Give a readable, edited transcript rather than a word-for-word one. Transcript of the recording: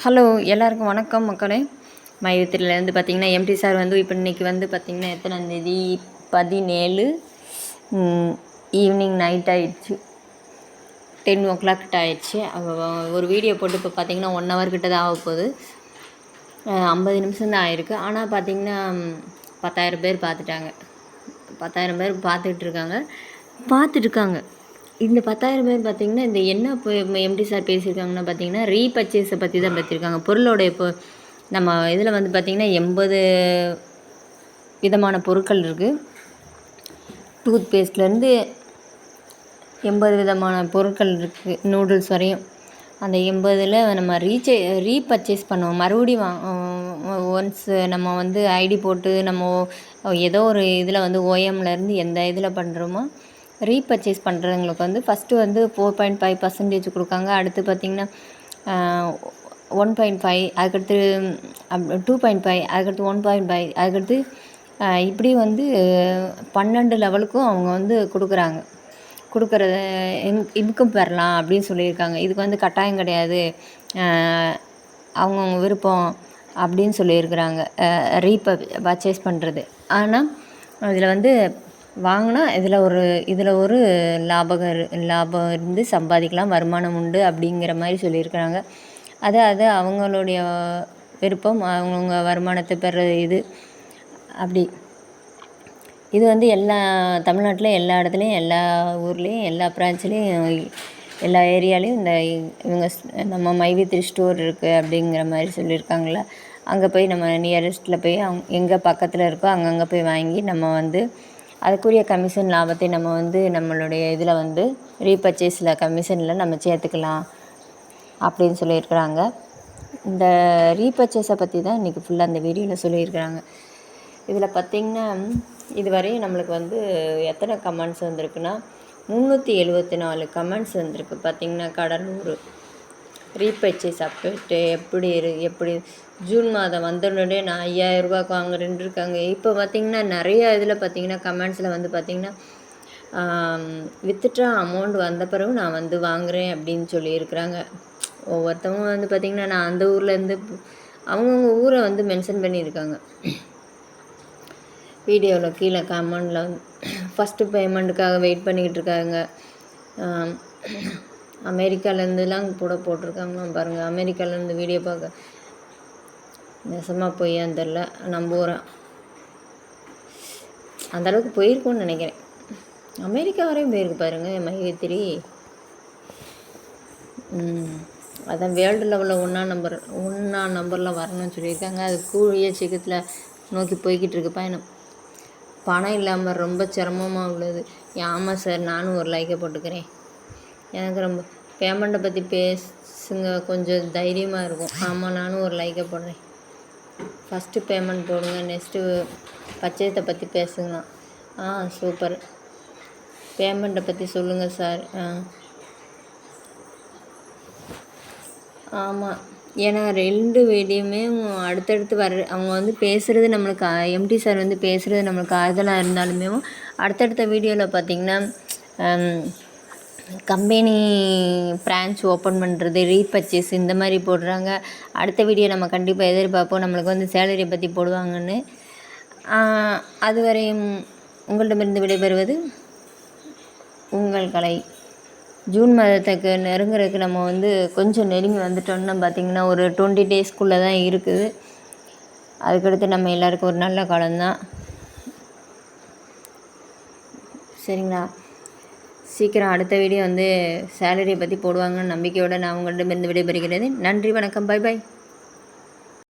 Hello எல்லாருக்கும் வணக்கம் மக்களே. மையத்திலேருந்து பார்த்திங்கன்னா எம்டி சார் வந்து இப்போ இன்றைக்கி வந்து பார்த்திங்கன்னா எத்தனாந்தேதி 17 ஈவினிங் நைட் ஆகிடுச்சு, 10 o'clock ஆகிடுச்சு. ஒரு வீடியோ போட்டு இப்போ பார்த்திங்கன்னா 1 hour கிட்ட தான் ஆக போகுது. 50 நிமிஷம் தான் ஆகிருக்கு. ஆனால் பார்த்திங்கன்னா 10,000 பேர் பார்த்துட்டாங்க. 10,000 பேர் பார்த்துட்ருக்காங்க. இந்த 10,000 பேர் பார்த்திங்கன்னா இந்த என்ன இப்போ எம்டி சார் பேசியிருக்காங்கன்னா பார்த்திங்கன்னா ரீபர்ச்சேஸை பற்றி தான் பேசியிருக்காங்க. பொருளோட இப்போ நம்ம இதில் வந்து பார்த்திங்கன்னா 80 விதமான பொருட்கள் இருக்குது. டூத் பேஸ்ட்லேருந்து 80 விதமான பொருட்கள் இருக்குது, நூடுல்ஸ் வரையும். அந்த 80ல் நம்ம ரீபர்ச்சேஸ் பண்ணுவோம். மறுபடியும் ஒன்ஸ் நம்ம வந்து ஐடி போட்டு நம்ம ஏதோ ஒரு இதில் வந்து ஓஎம்லேருந்து எந்த இதில் பண்ணுறோமோ ரீபர்ச்சேஸ் பண்ணுறவங்களுக்கு வந்து ஃபஸ்ட்டு வந்து 4.5% கொடுக்காங்க. அடுத்து பார்த்திங்கன்னா 1.5, அதுக்கடுத்து 2.5, அதுக்கடுத்து 1.5, அதுக்கடுத்து இப்படி வந்து 12 லெவலுக்கும் அவங்க வந்து கொடுக்குறத இன்கம் பெறலாம் அப்படின்னு சொல்லியிருக்காங்க. இதுக்கு வந்து கட்டாயம் கிடையாது, அவங்கவுங்க விருப்பம் அப்படின்னு சொல்லியிருக்கிறாங்க ரீபர்ச்சேஸ் பண்ணுறது. ஆனால் இதில் வந்து வாங்கினா இதில் ஒரு லாபம் இருந்து சம்பாதிக்கலாம், வருமானம் உண்டு அப்படிங்கிற மாதிரி சொல்லியிருக்கிறாங்க. அது அவங்களுடைய விருப்பம், அவங்கவுங்க வருமானத்தை பெற அப்படி. இது வந்து தமிழ்நாட்டில் எல்லா இடத்துலையும், எல்லா ஊர்லேயும், எல்லா பிரான்ச்லேயும், எல்லா ஏரியாலேயும் இவங்க நம்ம மைவித்திரி ஸ்டோர் இருக்குது அப்படிங்கிற மாதிரி சொல்லியிருக்காங்கள. அங்கே போய் நம்ம நியரஸ்ட்டில் போய் எங்கே பக்கத்தில் இருக்கோ அங்கங்கே போய் வாங்கி நம்ம வந்து அதுக்குரிய கமிஷன் லாபத்தை நம்ம வந்து நம்மளுடைய இதில் வந்து ரீபர்ச்சேஸில் கமிஷனில் நம்ம சேர்த்துக்கலாம் அப்படின்னு சொல்லியிருக்கிறாங்க. இந்த ரீபர்ச்சேஸை பற்றி தான் இன்றைக்கி ஃபுல்லாக இந்த வீடியோவில் சொல்லியிருக்கிறாங்க. இதில் பார்த்திங்கன்னா இதுவரையும் நம்மளுக்கு வந்து எத்தனை கமெண்ட்ஸ் வந்திருக்குன்னா 374 கமெண்ட்ஸ் வந்திருக்கு. பார்த்திங்கன்னா கடலூர் ரீபர்ச்சேஸ் அப்டேட்டு எப்படி ஜூன் மாதம் வந்தோடனே நான் 5,000 ரூபாய்க்கு வாங்குறேன்னு இருக்காங்க. இப்போ பார்த்திங்கன்னா நிறையா இதில் பார்த்திங்கன்னா கமெண்ட்ஸில் வந்து பார்த்திங்கன்னா வித்துட்ரா அமௌண்ட் வந்த பிறகு நான் வந்து வாங்குகிறேன் அப்படின்னு சொல்லியிருக்கிறாங்க. ஒவ்வொருத்தவங்க வந்து பார்த்திங்கன்னா நான் அந்த ஊர்லேருந்து அவங்கவுங்க ஊரை வந்து மென்ஷன் பண்ணியிருக்காங்க வீடியோவில். கீழே கமெண்டில் வந்து ஃபஸ்ட்டு பேமெண்ட்டுக்காக வெயிட் பண்ணிக்கிட்டு இருக்காங்க. அமெரிக்காலேருந்துலாம் கூட போட்டிருக்காங்களாம் பாருங்கள். அமெரிக்காலேருந்து வீடியோ பார்க்க நெசமாக போயான்னு தெரில, நம்புகிறேன் அந்தளவுக்கு போயிருக்கோன்னு நினைக்கிறேன். அமெரிக்கா வரையும் போயிருக்கு பாருங்கள் மைவித்திரி. அதான் வேர்ல்டு லெவலில் ஒன்றா நம்பரில் வரணும்னு சொல்லியிருக்காங்க. அது கூடிய சீக்கிரத்தில் நோக்கி போய்கிட்டு இருக்கு பயணம். பணம் இல்லாமல் ரொம்ப சிரமமாக உள்ளது. ஆமாம் சார், நானும் ஒரு லைக்கை போட்டுக்கிறேன். எனக்கு ரொம்ப பேமெண்ட்டை பற்றி பேசுங்க, கொஞ்சம் தைரியமாக இருக்கும். ஆமாம், நானும் ஒரு லைக்கை போடுறேன். ஃபஸ்ட்டு பேமெண்ட் போடுங்க, நெக்ஸ்ட்டு பட்ஜெட்டை பற்றி பேசுங்களாம். சூப்பர். பேமெண்ட்டை பற்றி சொல்லுங்கள் சார். ஆமாம், ஏன்னா 2 வீடியோவுமே அடுத்தடுத்து அவங்க வந்து பேசுகிறது நம்மளுக்கு எம்டி சார் வந்து பேசுகிறது நம்மளுக்கு ஆறுதலாக இருந்தாலுமே அடுத்தடுத்த வீடியோவில் பார்த்திங்கன்னா கம்பெனி பிரான்ச் ஓப்பன் பண்ணுறது, ரீபர்ச்சேஸ் இந்த மாதிரி போடுறாங்க. அடுத்த வீடியோ நம்ம கண்டிப்பாக எதிர்பார்ப்போம் நம்மளுக்கு வந்து சேலரியை பற்றி போடுவாங்கன்னு. அதுவரையும் உங்களிடமிருந்து விடைபெறுவது உங்கள் கலை. ஜூன் மாதத்துக்கு நெருங்குறதுக்கு நம்ம வந்து கொஞ்சம் நெருங்கி வந்துட்டோம்னா பார்த்திங்கன்னா ஒரு 20 டேஸ்க்குள்ளே தான் இருக்குது. அதுக்கடுத்து நம்ம எல்லாருக்கும் ஒரு நல்ல காலம்தான். சரிங்களா? சீக்கிரம் அடுத்த வீடியோ வந்து சேலரியை பற்றி போடுவாங்கன்னு நம்பிக்கையோடு நான் உங்களிடமிருந்து விடைபெறுகிறேன். நன்றி, வணக்கம், பை பாய்.